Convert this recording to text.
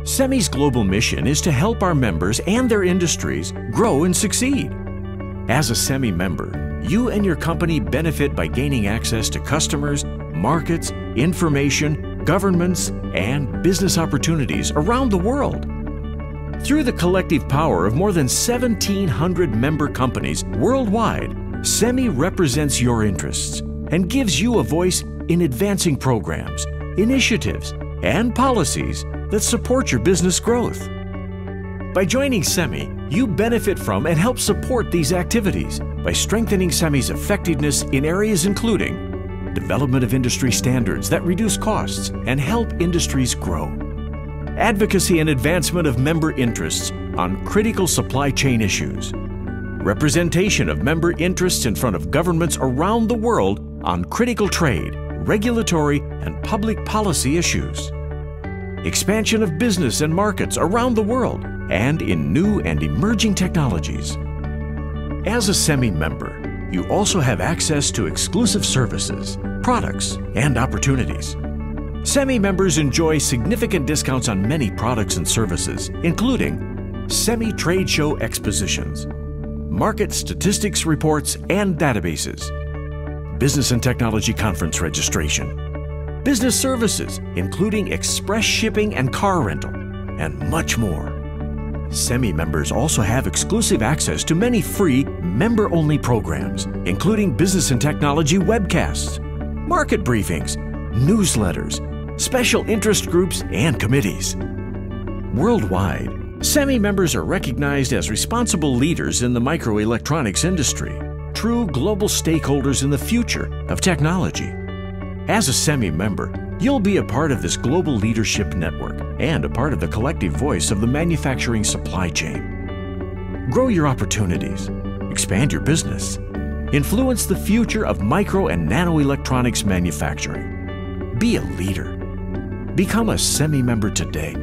SEMI's global mission is to help our members and their industries grow and succeed. As a SEMI member, you and your company benefit by gaining access to customers, markets, information, governments, and business opportunities around the world. Through the collective power of more than 1,700 member companies worldwide, SEMI represents your interests and gives you a voice in advancing programs, initiatives, and policies that support your business growth. By joining SEMI, you benefit from and help support these activities by strengthening SEMI's effectiveness in areas including development of industry standards that reduce costs and help industries grow, advocacy and advancement of member interests on critical supply chain issues, representation of member interests in front of governments around the world on critical trade, regulatory, and public policy issues, expansion of business and markets around the world and in new and emerging technologies. As a SEMI member, you also have access to exclusive services, products, and opportunities. SEMI members enjoy significant discounts on many products and services, including SEMI trade show expositions, market statistics reports and databases, business and technology conference registration, business services, including express shipping and car rental, and much more. SEMI members also have exclusive access to many free, member-only programs, including business and technology webcasts, market briefings, newsletters, special interest groups, and committees. Worldwide, SEMI members are recognized as responsible leaders in the microelectronics industry, true global stakeholders in the future of technology. As a SEMI member, you'll be a part of this global leadership network and a part of the collective voice of the manufacturing supply chain. Grow your opportunities, expand your business, influence the future of micro and nanoelectronics manufacturing. Be a leader. Become a SEMI member today.